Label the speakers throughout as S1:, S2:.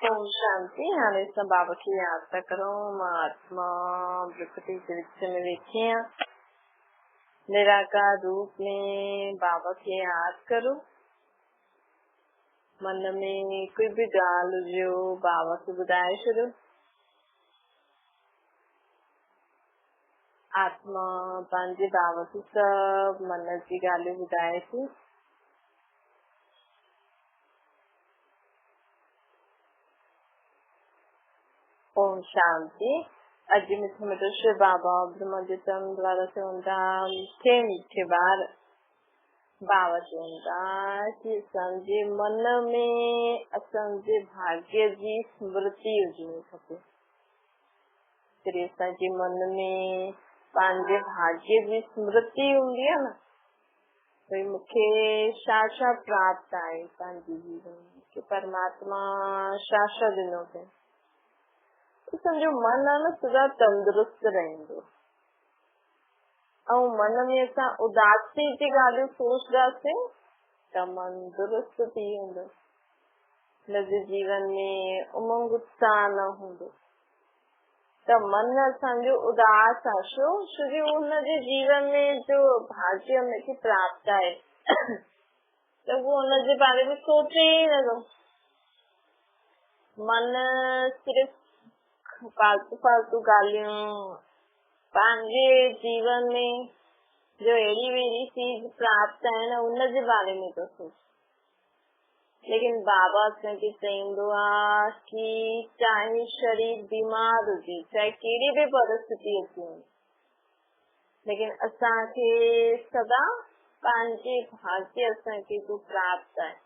S1: ओम शांति। हाणे सब बाबा की याद था करो। महात्मा प्रकृति के विच में वेखे निराकार रूप में बाबा के याद करो। मन में कोई भी गाल हुजो बाबा के ॿुधाए छॾियो। आत्मा पंहिंजे बाबा खे सभु मन जी ॻाल्हियूं ॿुधाए थी। ओम शांति। अॼु मिठो मिठो शिव बाबा ब्रह्मा जे तन द्वारा चवंदा मीठे मीठे ॿार बाबा चवंदा कि असांजे मन में असांजे भाग्य जी स्मृति हुजणी खपे। जॾहिं असांजे मन में पंहिंजे भाग्य जी स्मृति हूंदी आहे न, भई मूंखे छा छा प्राप्त आहे पंहिंजे जीवन में, कि परमात्मा छा छा ॾिनो अथई, असांजो मन आहे न सदा तंदुरुस्त रहंदो। ऐं मन में असां उदासी जी ॻाल्हियूं सोचंदासीं त मन दुरुस्त थी वेंदो। हुनजे जीवन में उमंग उत्साह न हूंदो त मन असांजो उदास आहे। छो जो हुनजे जीवन में जो भाग्य हुनखे प्राप्त आहे त उहो हुनजे बारे में सोचे ई नथो। मन सिर्फ़ फालतू फालतू ॻाल्हियूं पंहिंजे जीवन में जो अहिड़ी वहिड़ी चीज प्राप्त आहे न उनजे बारे में थो सोचे। लेकिन बाबा असांखे चईंदो आहे कि चाहे शरीर बीमार हुजे, चाहे कहिड़ी बि परिस्थिति अची वञे, लेकिन असांखे सदा पंहिंजे भाग्य असांखे जो प्राप्त आहे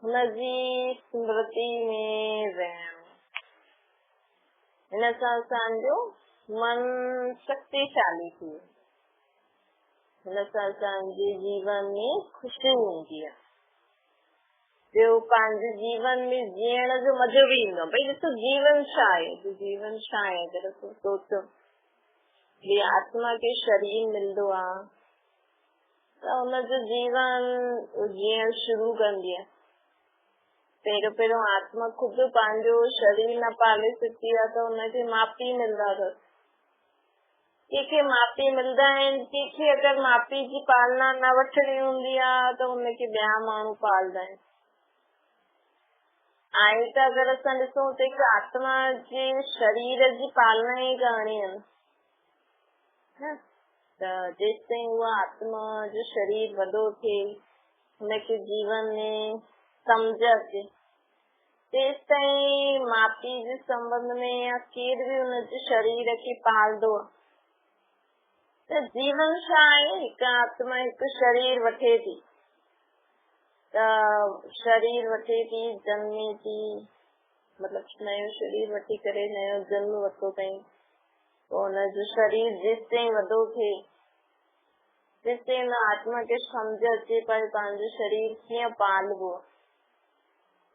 S1: हुनजी स्मृति में रहणो। हिन सां असांजो मन शक्तिशाली थी वेंदो। हिन सां असांजे जीवन में ख़ुशी हूंदी आहे। ॿियो पंहिंजे जीवन में जीअण जो मज़ो बि ईंदो आहे। भई ॾिसो जीवन छा आहे, जीवन छा आहे अगरि असां सोचो कि आत्मा खे शरीर मिलंदो आहे त हुनजो जीवन जीअण शुरू कंदी आहे। पहिरियों आत्मा ख़ुदि पंहिंजो शरीर न पाले सघंदी आहे त हुनखे माउ पीउ मिलंदा अथसि। कंहिंखे माउ पीउ मिलंदा आहिनि, कंहिंखे अगरि माउ पीउ जी पालना न वठणी हूंदी आहे त हुनखे ॿिया माण्हू पालंदा आहिनि। आहे त अगरि असां ॾिसूं त हिकु आत्मा जे शरीर जी पालना ई करणी आहे त जेसिताईं उहा आत्मा जो शरीर वॾो थिए, हुनखे जीवन में सम्झ अचे, तेसिताईं माउ पीउ जे संबंध में या केर बि हुनजे शरीर खे पालंदो आहे। त जीवन छा आहे, हिकु आत्मा हिकु शरीर वठे थी त शरीर वठे थी, जन्मे थी, मतिलबु नयो शरीर वठी करे नयो जन्म वरितो अथई। पोइ हुनजो शरीर जेसिताईं वॾो थिए तेसिताईं हुन आत्मा खे सम्झ अचे पर पंहिंजो शरीर कीअं पालबो।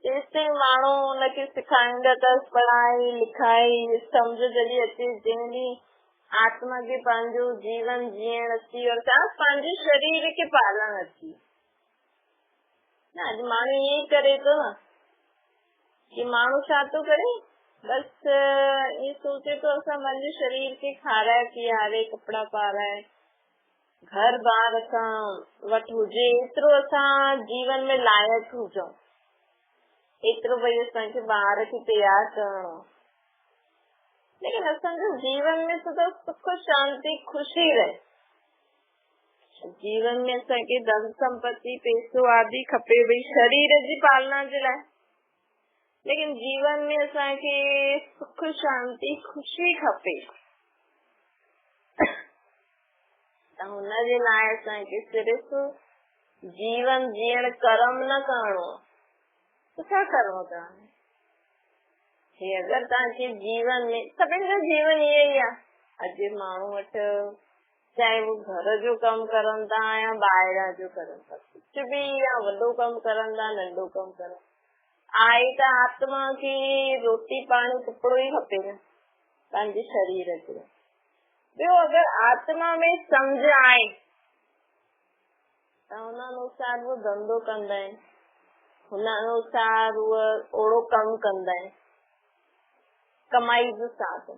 S1: तेसिताईं माण्हू हुनखे सेखारींदा अथसि पढ़ाई लिखाई सम्झ जॾहिं अचे। जंहिं ॾींहुं आत्मा खे पंहिंजो जीवन जीअण अची और पंहिंजे शरीर खे पालण अची। अॼु माण्हू ईअं ई करे थो न कि माण्हू छा थो करे, बसि ईअं सोचे थो असां पंहिंजे शरीर खे खाराए पीआरे कपिड़ा पाराए घर बार असां वटि हुजे, एतिरो असां जीवन में लाइक़ हुजूं, एतिरो भई असांखे ॿार खे तयारु करणो। लेकिन असांजो जीवन में सदा सुख शांति ख़ुशी रहे। जीवन में असांखे धन संपत्ति पैसो आदि खपे भई शरीर जी पालना जे लाइ, लेकिन जीवन में असांखे सुख शांति ख़ुशी खपे। त हुनजे लाइ असांखे सिर्फ़ जीवन जीअण कर्म न करणो। छा करणो अथव हे, अगरि तव्हांखे जीवन में सभिनि जो जीवन इहो ई आहे। अॼु माण्हू वटि चाहे वो घर जो कमु करनि था या ॿाहिरां जो करनि था, कुझु बि या वॾो कमु करनि था नंढो कमु करनि, आहे त आत्मा खे रोटी पाणी कपिड़ो ई खपे न पंहिंजे शरीर जे। ॿियो अगरि आत्मा में सम्झ आहे त हुन अनुसार वो धंधो कंदा आहिनि, हुन अनुसार उहे ओड़ो कमु कंदा आहिनि। कमाई जो साधन।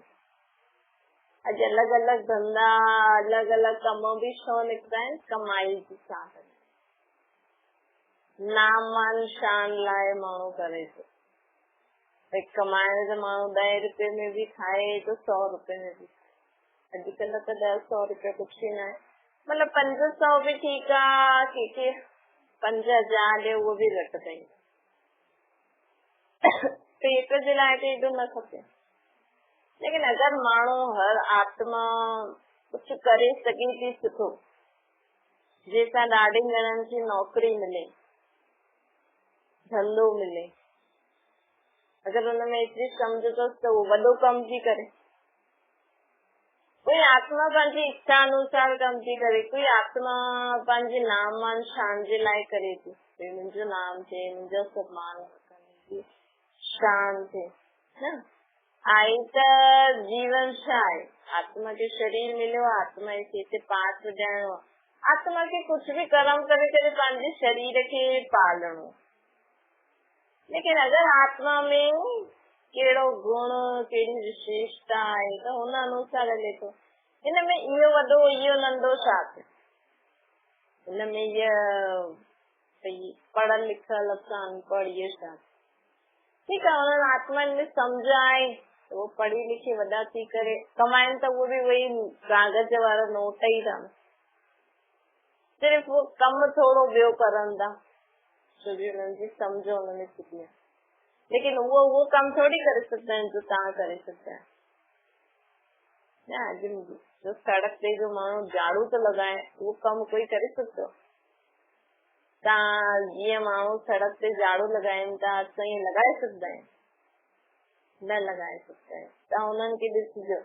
S1: अॼु अलॻि अलॻि धंधा अलॻि अलॻि कम बि छो निकिता आहिनि? कमाई जो साधन। नाम मान शान लाइ माण्हू करे थो। भई कमाइण जो माण्हू 10 रुपए में बि खाए तो 100 रुपए में बि खाए। अॼुकल्ह त 100 रुपए कुछ ही न आहे। मतलब 500 भी ठीक आहे, के 5000 ॾे उहो बि घटि अथई। पेट जे लाइ त एॾो न खपे। लेकिन अगर माण्हू हर आत्मा कुछ करे सघे थी सुठो, जंहिंसां ॾाढी ॼणनि खे नौकरी मिले, धंधो मिले, अगर उनमें एतिरी सम्झ अथसि त उहो वॾो कम थी करे। कोई आत्मा पंहिंजी इच्छा अनुसार कम थी करे, कोई आत्मा पंहिंजे नाम मान शान जे लाइ करे थी। मुंहिंजो नाम थे, मुंहिंजो सम्मान, मुंहिंजी शान थे न। आई त जीवन छा आहे? आत्मा खे शरीर मिलियो, आत्मा खे हिते पाठ वॼाइणो, आत्मा खे कुछ भी कर्म करे करे पंहिंजे शरीर खे पालणो। लेकिन अगर आत्मा में कहिड़ो गुण, कहिड़ी विशेषता आहे त हुन अनुसार हले थो। हिन में इहो वॾो, इहो नंढो छा थियो? हिन में इहा पढ़ल लिखल, असां अनपढ़, इहे छा? ठीकु आहे, हुननि आत्मनि में सम्झ आहे, वो पढ़ी लिखी वॾा थी करे कमाइनि त उहो बि वही कागज वारा नोट ई था, सिर्फ़ वो कम थोरो ॿियो करनि था, छो जो हुननि जी सम्झ हुनमें सिखी आहे। लेकिन वो कम थोड़ी करे सकते हैं जो तव्हां करे सकते हैं। जो सड़क ते जो माण्हू झाड़ू तो लॻाए, वो कम कोई करे सघंदो? तव्हां जीअं माण्हू सड़क ते झाड़ू लॻाइनि था, असां ईअं लॻाए सघंदा आहियूं? न लॻाए सघंदा आहियूं। तव्हां उन्हनि खे ॾिसिजो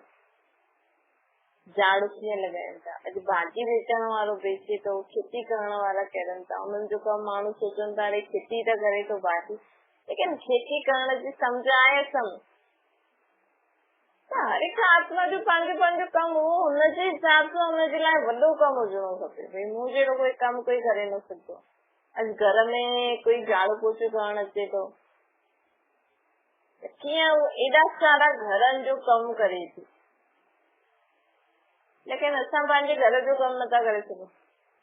S1: झाड़ू कीअं लॻाइनि था। अॼु भाॼी बेचण वारो बेचे थो, खेती करण वारा करनि था, उन्हनि जो कमु माण्हू सोचनि था अरे खेती त करे थो भाॼी, लेकिन खेती करण जी सम्झ आहे असां में? हर हिकु आत्मा जो पंहिंजो पंहिंजो कमु हो, हुनजे हिसाब सां हुनजे लाइ वॾो कमु हुजणो खपे। भई मूं जहिड़ो कोई कमु कोई करे न सघंदो। अॼु घर में कोई झाड़ू पोछो करणु अचे थो, कीअं एॾा सारा घरनि जो कमु करे थी, लेकिन असां पंहिंजे घर जो कमु नथा करे सघूं,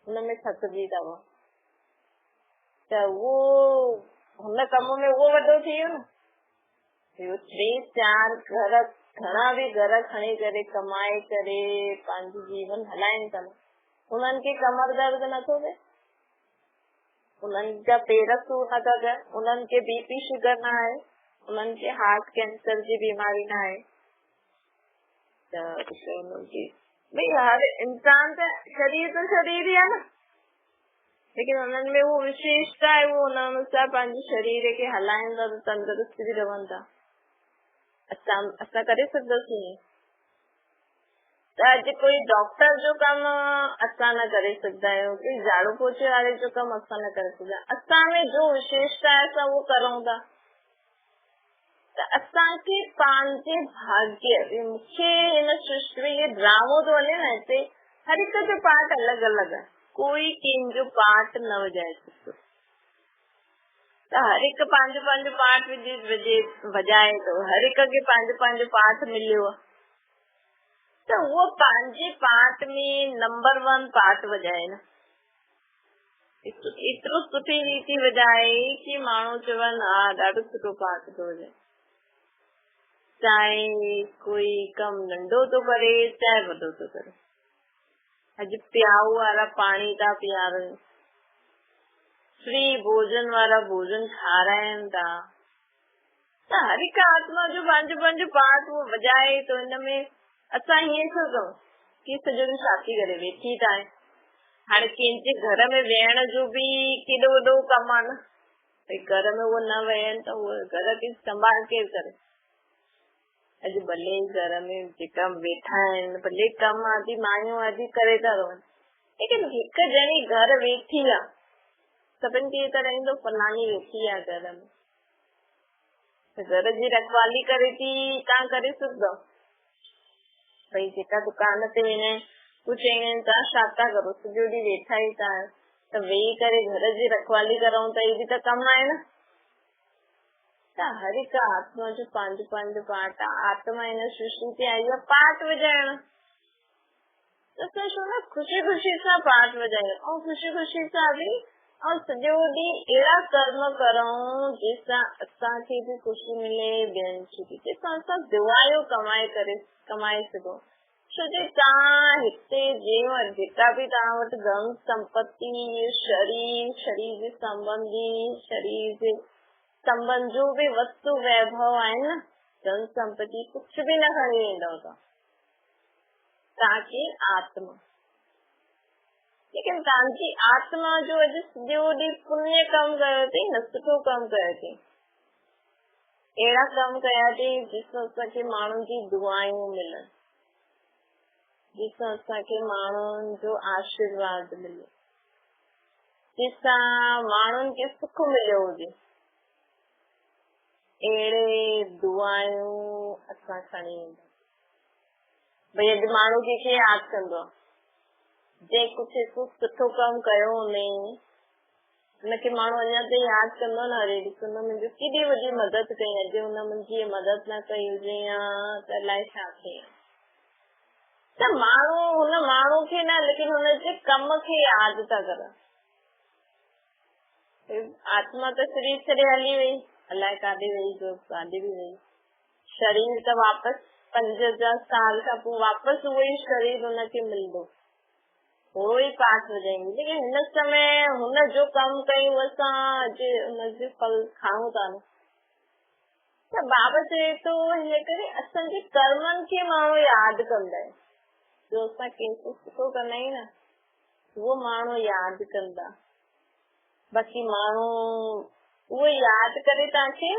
S1: हुनमें थकिजी था वञूं, त उहो हुन कम में उहो वॾो थी वियो न। 3-4 घर, घणा बि घर खणी करे कमाए करे पंहिंजो जीवन हलाइनि था, उन्हनि खे कमर दर्द नथो थिए, उन्हनि जा पेर सूर नथा थियनि, उन्हनि खे बीपी शुगर न आहे, उन्हनि खे हार्ट कैंसर जी बीमारी न आहे। त भई हर इंसान त शरीर ही आहे न, लेकिन उन्हनि में वो विशेषता आहे, वो उन अनुसार पंहिंजे शरीर खे हलाइनि था त तंदुरुस्त बि रहनि था। असां करे सघंदासीं? त अॼु कोई डॉक्टर जो कमु असां न करे सघंदा आहियूं, कोई झाड़ू पोछे वारे जो कमु असां न करे सघंदा। असां में जो विशेषता आहे असां वो करूं था। त असांखे पंहिंजे भाग्य, मूंखे हिन सृष्टि में इहो ड्रामो थो हले न, हिते हर हिक जो पार्ट अलॻि अलॻि आहे, कोई कंहिंजो पार्ट न वॼाए सघंदो। त हर हिकु पंहिंजो पंहिंजो पार्ट वॼाए थो, हर हिक खे पंहिंजो पंहिंजो पार्ट मिलियो आहे, त उहो पंहिंजे पार्ट में नंबर 1 पार्ट वॼाए न, एतिरो सुठी रीति वॼाए कि माण्हू चवनि हा ॾाढो सुठो पार्ट थो वॼाए। चाहे कोई कमु नंढो थो करे, चाहे वॾो थो करे। अॼु प्याऊ वारा पाणी था पीआरनि, फ्री भोजन वारा भोजन खाराइनि था, त हर हिकु आत्मा जो पंहिंजो पंहिंजो पार्ट वो वॼाए थो। हिनमें असां हीअं छो कयूं कि सॼो ॾींहुं छा थी करे वेठी था आहियूं? हाणे कंहिंजे घर में वेहण जो बि केॾो वॾो कमु आहे न, भई घर में वो न वेहनि त उहो घर खे संभाल केरु करे? अॼु भले घर में जेका वेठा आहिनि, भले कमु आदि मायूं आदि करे था रहनि, लेकिन हिकु ॼणी घर वेठी आहे, सभिनि खे त रहंदो फलानी वेठी आहे घर में, त घर जी रखवाली करे थी, तव्हां करे सघंदव? भई जेका दुकान ते वेंदा आहिनि, हू चवंदा आहिनि तव्हां छा था करो, सॼो ॾींहुं वेठा ई था आहियो, त वेही करे घर जी रखवाली करूं त इहो बि त कमु आहे न। त हर हिक आत्मा जो पंहिंजो पंहिंजो पार्ट आहे। आत्मा हिन सृष्टि ते आई आहे पार्ट वॼाइण, त असां छो न ख़ुशी ख़ुशी सां पार्ट वॼायूं ऐं ख़ुशी ख़ुशी सां बि और सॼो ॾींहुं अहिड़ा कर्म करूं जंहिंसां असांखे बि ख़ुशी मिले, ॿियनि खे बि, जंहिंसां असां दुआयूं कमाए सघूं। छो जे तव्हां हिते जीवन जेका बि तव्हां वटि धन संपत्ति, शरीर जे संबंधी, शरीर जे संबंध जो बि वस्तु वैभव आहिनि न, धन संपत्ति कुझु बि न खणी वेंदव तव्हांजी आत्मा। लेकिन तव्हांजी आत्मा जो अॼु सॼो ॾींहुं पुण्य कमु कयो अथई न, सुठो कमु कयो अथई, अहिड़ा कम कया अथई जिसां असांखे माण्हुनि जी दुआयूं मिलनि, जिसां असांखे माण्हुनि जो आशीर्वाद मिले, जिसां माण्हुनि खे सुख मिलियो हुजे, अहिड़े दुआयूं असां खणी ईंदा। भई अॼु माण्हू कंहिंखे यादि कंदो आहे, जंहिं कुझु सुठो कमु कयो हुनई, हुनखे माण्हू अञा ताईं यादि कंदो न, अरे ॾिस हुन मुंहिंजी केॾी वॾी मदद कई, अॼु हुन मुंहिंजी मदद न कई हुजे या त अलाए छा थिए, त माण्हू हुन माण्हू खे न, लेकिन हुनजे कम खे यादि था करनि। आत्मा त शरीर छॾे हली वई, अलाए काॾे वई, जो काॾे बि वई, शरीर त वापसि 5000 साल खां पोइ वापसि उहो ई शरीर हुनखे मिलंदो, थोरो ई पाठ वॼाईंदी। लेकिन हिन समय हुन जो कमु कयूं असां अॼु हुनजो फल खाऊं था न, त बाबा चए थो हिन करे असांजे कर्मनि खे माण्हू यादि कंदा आहिनि, जो असां कंहिंखे सुठो कंदा आहियूं न उहो माण्हू यादि कंदा। बाक़ी माण्हू उहो यादि करे तव्हांखे,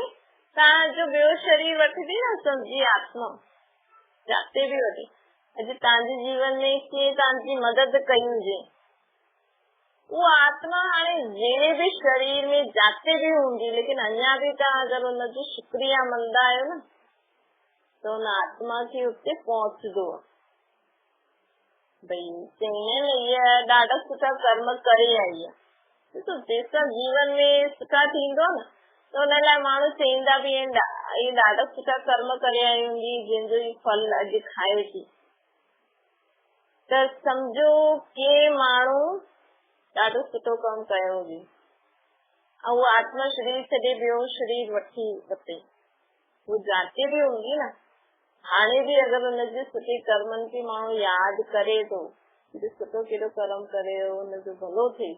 S1: तव्हांजो ॿियो शरीर वठंदी न, सम्झी आत्मा जाते बि वठे, अॼु तव्हांजे जीवन में कीअं तव्हांजी मदद कई हुजे, उहा आत्मा हाणे जहिड़े बि शरीर में जाते बि हूंदी, लेकिन अञा बि तव्हां अगरि हुनजो शुक्रिया मंदा आहियो न, त हुन आत्मा खे हुते पहुचंदो। भई चईं न, इहा ॾाढा सुठा कर्म करे आई आहे, जंहिंसां जीवन में सुठा थींदो न, त हुन लाइ माण्हू चईंदा बि आहिनि इहे ॾाढा सुठा कर्म करे आई हूंदी, जंहिंजो ई फल अॼु खाए थी। त सम्झो के माण्हू ॾाढो सुठो कमु कयो हुजे ऐं उहा आत्मा शरीर छॾे ॿियो शरीर वठी वठे, उहो जाते बि हूंदी न, हाणे बि अगरि हुनजे सुठे कर्मनि खे माण्हू यादि करे थो, सुठो कहिड़ो कर्म करे हुनजो भलो थिए,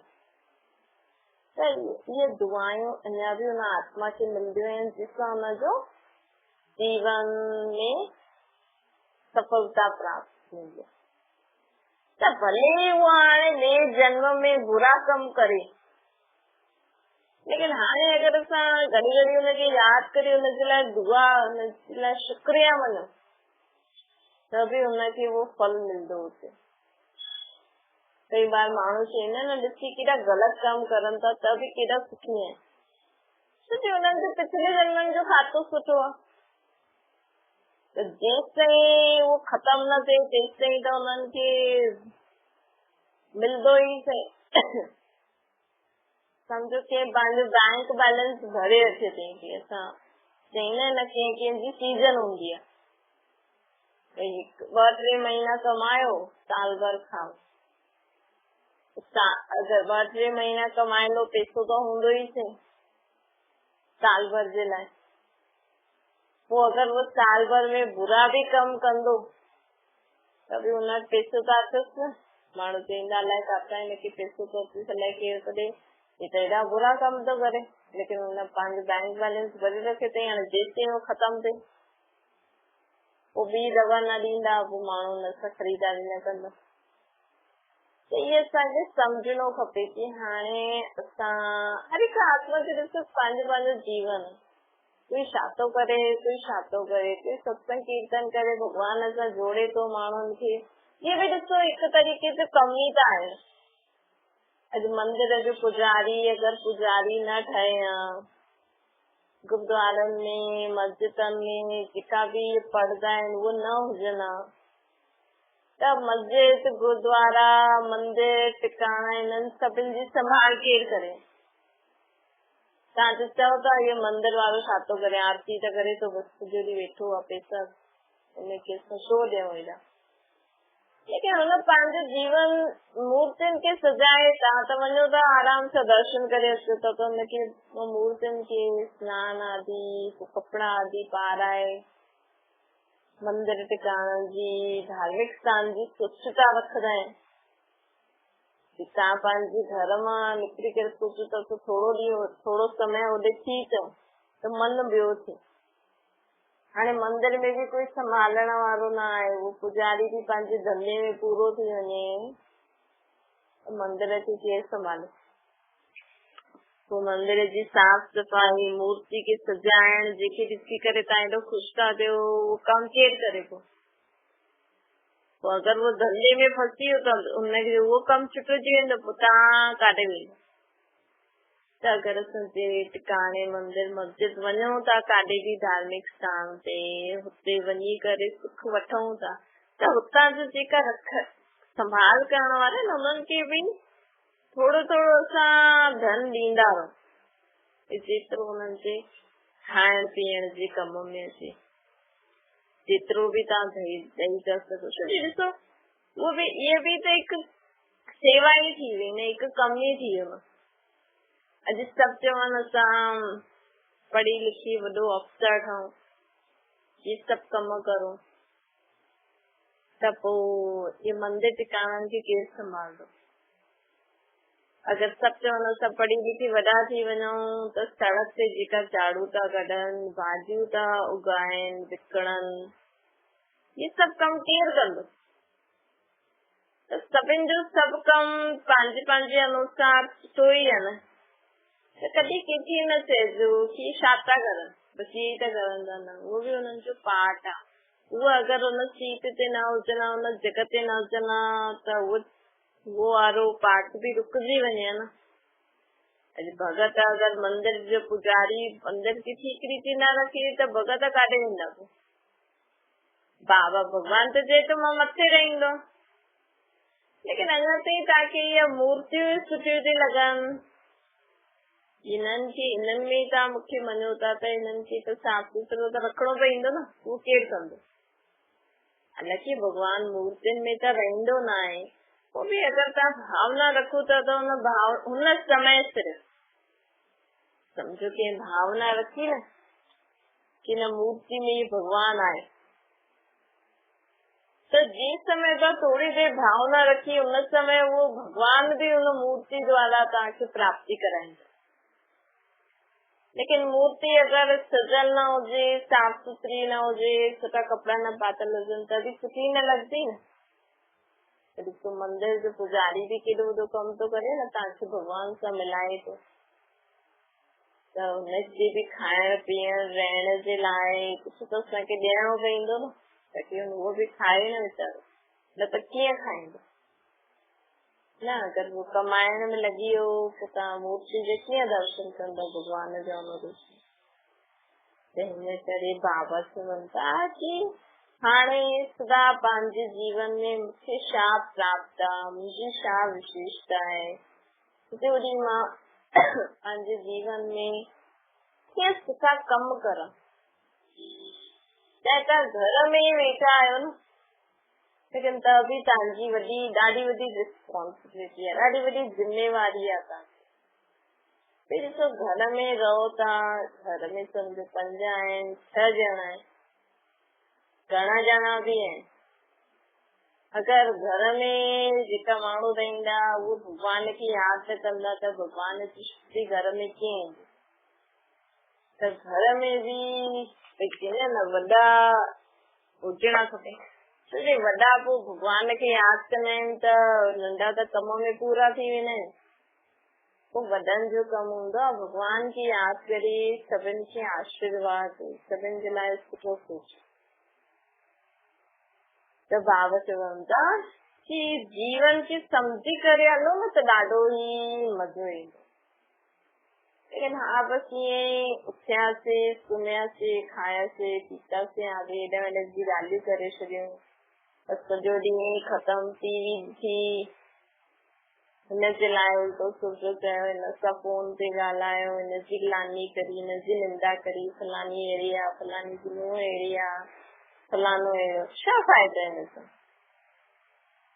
S1: त इहे दुआयूं अञा बि हुन आत्मा खे मिलंदियूं आहिनि, जिसां हुनजो जीवन में सफलता प्राप्त थींदी आहे। त भले उहो हाणे ॿिए जन्म में बुरा कमु करे, लेकिन हाणे अगरि असां घड़ी घड़ी हुनखे यादि करे हुनजे लाइ दुआ, हुनजे लाइ शुक्रिया मञूं, त बि हुनखे उहो फल मिलंदो हुते। कई बार माण्हू चवंदा आहिनि न, ॾिसी केॾा ग़लति कमु करनि था त बि केॾा सुखी आहिनि, छोकी हुननि जो पिछले जन्मनि जो खातो सुठो आहे। त जेसिताईं उहो ख़तमु न थिए तेसिताईं त हुननि खे मिलंदो ई सही। सम्झो के पंहिंजो बैंक बैलेंस भरे रखे अथई, की असां चईंदा आहिनि न कंहिंजी सीज़न हूंदी आहे, भई 2-3 महीना कमायो, साल भर खाओ। अगरि 2-3 महीना कमाइलो पैसो त हूंदो ई सही साल भर जे लाइ, पोइ अगरि वो साल भर में बुरा बि कमु कंदो त बि हुन वटि पैसो त अथसि न। माण्हू चईंदा अलाए काथा हिनखे पैसो थो अचेसि, अलाए केरु थो ॾे, हे त हेॾा बुरा कम थो करे, लेकिन हुन पंहिंजो बैंक बैलेंस भरे रखे अथई। हाणे जेसिताईं उहो ख़तमु थिए पोइ ॿी दफ़ा न ॾींदा, पोइ माण्हू हुन सां ख़रीदारी न कंदा। त इहे असांखे सम्झणो खपे की हाणे असां हर हिकु आत्मा खे ॾिसो पंहिंजो पंहिंजो जीवन, कोई छा थो करे, कोई छा थो करे, कोई सत्संग कीर्तन करे भॻवान सां जोड़े थो माण्हुनि खे। इहे बि ॾिसो हिकु तरीक़े जो कम ई त आहे। अॼु मंदिर जो पुजारी अगरि पुजारी न ठहे हा, गुरुद्वारनि में मस्जिदनि में जेका बि पढ़ंदा आहिनि उहो न हुजनि हा, त मस्जिद गुरुद्वारा मंदिर टिकाणा इन्हनि सभिनि जी संभाल केरु करे? तव्हां जो चओ था इहो मंदिर वारो छा थो करे, आरती त करे थो, बसि सॼो ॾींहुं वेठो आहे, पैसा उनखे छो ॾियूं हेॾा। लेकिन हुन पंहिंजो जीवन मूर्तियुनि खे सजाए था त वञो था आराम सां दर्शन करे अचो था, त हुनखे मूर्तियुनि खे स्नान आदि कपिड़ा आदि पाराए मंदिर टिकाणनि जी धार्मिक स्थान जी स्वच्छता रखंदा आहिनि। तव्हां पंहिंजे घर मां निकिरी करे सोचो था त थोरो समय होॾे थी अचो त मन ॿियो थिए। हाणे मंदिर में बि कोई संभालण वारो न आहे, उहो पुजारी बि पंहिंजे धंधे में पूरो थी वञे, मंदिर खे केरु संभाले। पोइ मंदिर जी साफ़ सफ़ाई, मूर्ति खे सजाइण, जेके ॾिसी करे तव्हां एॾो ख़ुशि था थियो, उहो कमु केरु करे पोइ अगरि वो धंधे में फसी वियो त हुनखे उहो कमु छुटिजी वेंदो, पोइ तव्हां काॾे वेंदो। त अगरि असां टिकाणे मंदिर मस्जिद वञूं था, काॾे बि धार्मिक स्थान ते, हुते वञी करे सुख वठूं था, त हुतां जो जेका संभाल करण वारा आहिनि उन्हनि खे बि थोरो थोरो असां धन ॾींदा रहो, जेतिरो हुननि जे खाइण पीअण जे कम में अचे, जेतिरो बि तव्हां ॾेई था सघो। ॾिसो उहो बि इहा बि त हिकु सेवा ई थी वई न, हिकु कम ई थी वियो। अॼु सभु चवनि असां पढ़ी लिखी वॾो अफ़सर ठहूं, ये सभु कम करो, त पोइ इहे मंदिर टिकाणनि खे केरु संभालंदो। अगरि सभु चवनि असां पढ़ी लिखी वॾा थी वञूं त सड़क ते जेका झाड़ू था कढनि, भाॼियूं था उगाइनि विकिणनि, ये सभु कमु केरु कंदो। त सभिनि जो सभु कमु पंहिंजे पंहिंजे अनुसार सुठो ई आहे न। त कॾहिं कंहिंखे न चइजो कि छा था करनि, बसि इहे ई था करनि था, न, उहो बि हुननि जो पार्ट आहे। उहो अगरि हुन सीट ते न हुजनि, हुन जॻह ते न हुजनि त उहो वारो पार्ट बि रुकिजी वञे न। अॼु भगत अगरि मंदिर जो पुजारी मंदिर खे ठीक रीति न रखे त भगत काॾे वेंदा पोइ? बाबा भॻवान त चए थो मां मथे रहंदो, लेकिन अञा ताईं तव्हांखे इहा मूर्तियूं सुठियूं थी लॻनि, इन्हनि में तव्हां मूंखे मञो था त इन्हनि खे त साफ़ सुथरो त रखिणो पवंदो न, उहो केरु कंदो। हालांकि भॻवान मूर्तियुनि में त रहंदो न आहे, पोइ बि अगरि तव्हां भावना रखो था त हुन समय सिर्फ़ सम्झो कि भावना रखी न कि न मूर्ति में भॻवान आहे, त जिस समय तव्हां थोरी देरि भावना रखी उन समय उहो भॻवान बि उन मूर्ति द्वारा तव्हांखे प्राप्ति कराईंदो। लेकिन मूर्ति अगरि सजल न हुजे, साफ़ सुथरी न हुजे, सुठा कपिड़ा न पातल हुजनि त बि सुठी न लॻंदी न। ॾिसो मंदिर जो पुजारी बि केॾो वॾो कमु थो करे न, तव्हांखे भॻवान सां मिलाए थो, त हुनजे बि खाइण पीअण रहण जे लाइ कुझु त असांखे ॾियणो पवंदो न, ताकी उहो बि खाए न वीचारो, न त कीअं खाईंदो न। अगरि उहो कमाइण में लॻी वियो त तव्हां मूर्ति जे कीअं दर्शन कंदव भॻवान जा हुन। त हिन करे बाबा चवनि था कि हाणे सदा पंहिंजे जीवन में मूंखे छा प्राप्त आहे, मुंहिंजी छा विशेषता आहे, जोड़ी मां पंहिंजे जीवन में कीअं सुठा कम करा। चाहे तव्हां घर में ई वेठा आहियो न, लेकिन त बि तव्हांजी ॾाढी वॾी रिस्पॉन्सिबिलिटी आहे, ॾाढी वॾी जिम्मेवारी आहे तव्हांखे। ॾिसो घर में रहो था, घर में सम्झो 5 आहिनि 6 ॼणा आहिनि, घणा ॼणा बि आहिनि, अगरि घर में जेका माण्हू रहंदा उहो भॻवान खे यादि कंदा त भॻवान जी शक्ति घर में कीअं ईंदी। त घर में बि न वॾा हुजणा खपे, छोकी वॾा पोइ भॻवान खे यादि कंदा आहिनि त नंढा त कम में पूरा थी वेंदा आहिनि। पोइ वॾनि जो कमु हूंदो आहे भॻवान खे यादि करे सभिनि खे आशीर्वाद, सभिनि जे लाइ सुठो सोचो। त बाबा चवनि था कि जीवन खे सम्झी करे हलो न त ॾाढो ई मज़ो ईंदो। लेकिन हा बसि ईअं उथियासीं, सुम्हियासीं, खायासीं, पीतासीं, आगे हेॾा हेॾा जी ॻाल्हियूं करे छॾियूं, बसि सॼो ॾींहुं ख़तमु, टीवी ॾिठी, हिनजे लाइ उल्टो सुठो चयो, हिन सां फोन ते ॻाल्हायो, हिनजी गिलानी करी, हिनजी निंदा करी, फलानी अहिड़ी आहे, फलानी जी नूंहं अहिड़ी आहे, फलानो अहिड़ो, छा फ़ाइदो हिन सां?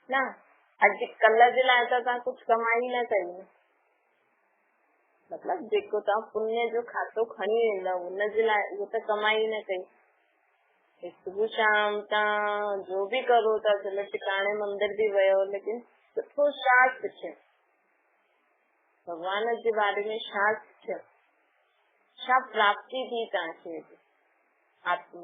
S1: न अॼुकल्ह जे लाइ त तव्हां कुझु कमाई न कई, मतलब जेको तव्हां पुण्य जो खातो खणी वेंदव हुनजे लाइ उहो त कमाई न कई। सुबुह शाम तव्हां जो बि करो था, चलो टिकाणे मंदिर बि वियो, लेकिन सुठो छा सिखियो, भगवान जे बारे में छा सिखियो, छा प्राप्ति थी तव्हांखे आत्मा?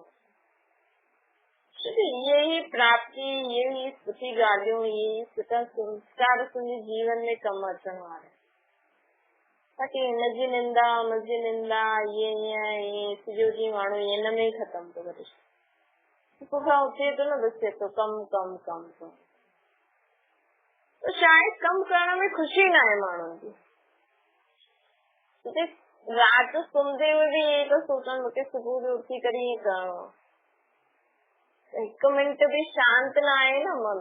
S1: ये ही प्राप्ति, ये ही सुठी ॻाल्हियूं, ये ही सुठा संस्कार तुंहिंजे जीवन में कमु अचण वारा। ताकि हिनजी निंदा हुनजी निंदा ये सॼो ॾींहुं माण्हू हिन में ई ख़तम थो करे, सुबुह खां उथे थो न बसि तो कम कम कम कम, तो शायद कम करण में खुशी न आहे माण्हुनि जी। राति सुम्हंदे हुए भी ये तो सोचनि मूंखे सुबुह जो उथी करे ईअं करिणो आहे, हिकु मिंट भी शांत न आहे न मन,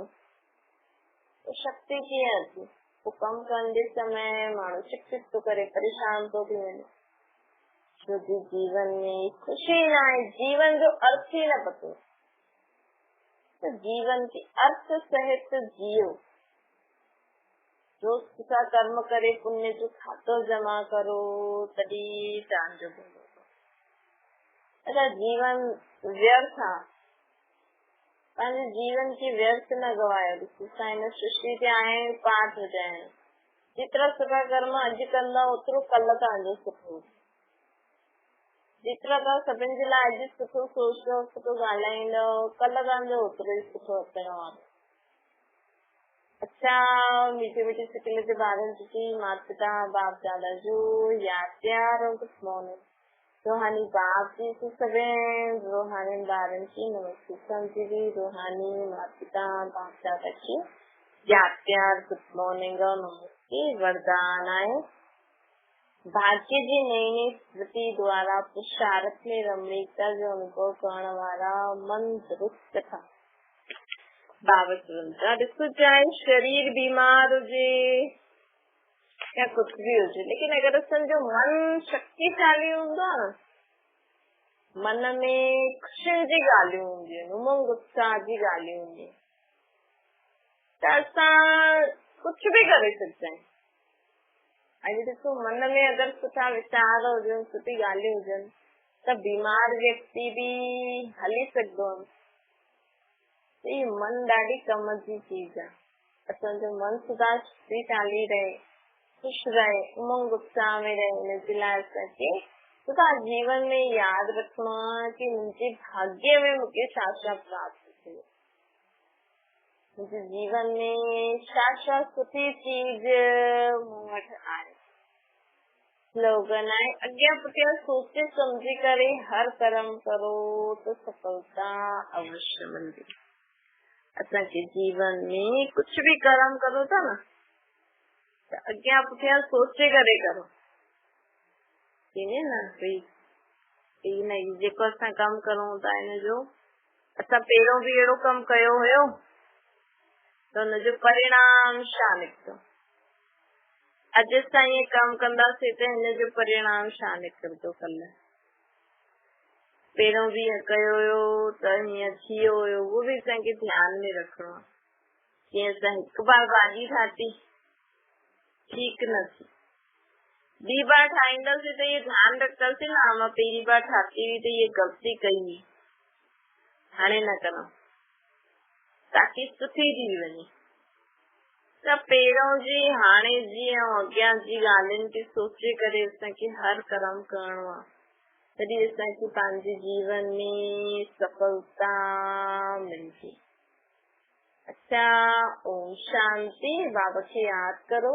S1: तो शक्ति कीअं अचे? वो कम कंदे समय माण्हू चिक तो करे, परेशान तो थी वञे, छो कि जीवन में खुशी न आहे, जीवन जो अर्थ ही न पतो। तो जीवन के अर्थ सहित जियो, जो सुठा कर्म करे, पुण्य जो खातो जमा करो, तॾहिं तव्हांजो भलो। अगरि जीवन व्यर्थ आहे, पंहिंजे जीवन खे व्यर्थ न गवायो। ॾिसो हिन सृष्टि ते आया आहियूं पाठ हुजाइनि, जेतिरा सुठा कर्म अॼु कंदा ओतिरो कल्ह तव्हांजो सुठो, जेतिरा तव्हां सभिनि जे लाइ अॼु सुठो सोचंदव, सुठो ॻाल्हाईंदव, कल्ह तव्हांजो ओतिरो ई सुठो अचण वारो। अच्छा, मीठे मीठे सिकले जे ॿारनि जी माता पिता बाप दादा जो यादि प्यार और गुड मॉर्निंग। रूहानी बाप जी से सभी रूहानी ॿारनि की नमस्ते, समझी रूहानी माता पिता बाप दादा की यादि प्यार गुड मॉर्निंग और नमस्ते। वरदान आए, भाग्य जी नई नई स्मृति द्वारा पुरुषार्थ में रमणीकता जो अनुभव करण वारा मन दुरुस्त था। ॾिसो चाहे शरीर बीमार हुजे या कुछ भी हुजे, लेकिन अगर असांजो मन शक्तिशाली हूंदो आहे, मन में ख़ुशियुनि जी ॻाल्हियूं हूंदियूं आहिनि, उमंग उत्साह जी ॻाल्हियूं हूंदियूं, त असां कुछ भी करे सघंदा आहियूं। अॼु ॾिसो मन में अगर सुठा वीचार हुजनि, सुठी ॻाल्हियूं हुजनि, त बीमार व्यक्ति भी हली सघंदो आहे। मन ॾाढी कम जी चीज आहे। असांजो मन सदा शक्तिशाली रहे, खुश रहे, उमंग उत्साह में रहे, हिनजे लाइ असांखे सदा जीवन में यादि रखणो आहे कि मुंहिंजे भाग्य में मूंखे छा छा प्राप्त थियो, मुंहिंजे जीवन में छा छा सुठी चीज मूं वटि आहे। स्लोगन आहे, अॻियां पुठियां सोचे सम्झी करे हर कर्म करो त सफलता अवश्य मिलंदी। असांखे जीवन में कुछ भी कर्म करो था न, त अॻियां पुठियां सोचे करे करो। न भई जेको असां कमु करूं था हिन जो असां पहिरियों भी अहिड़ो कमु कयो हुयो त हुनजो परिणाम छा निकितो, अॼु असां ईअं कमु कंदासीं त हिनजो परिणाम छा निकिरंदो कल्ह। पहिरियों भी कयो हुयो त हीअं थी वियो हुयो, उहो भी असांखे ध्यान में रखणो आहे। जीअं असां हिकु बार भाॼी ठाती, ठीकु न थी, ॿी बार ठाहींदासीं त इहो ध्यानु रखंदासीं न, मां पहिरीं बार ठाती हुई त इहे ग़लती कई हुई, हाणे न कंदमि, ताकि सुठी थी वञे। त पहिरियों जी, हाणे जी ऐं अॻियां जी ॻाल्हियुनि खे सोचे करे असांखे हर कर्म करणो आहे, तॾहिं असांखे पंहिंजे जीवन में सफलता मिलंदी। अच्छा, ओम शांति। बाबा खे यादि करो।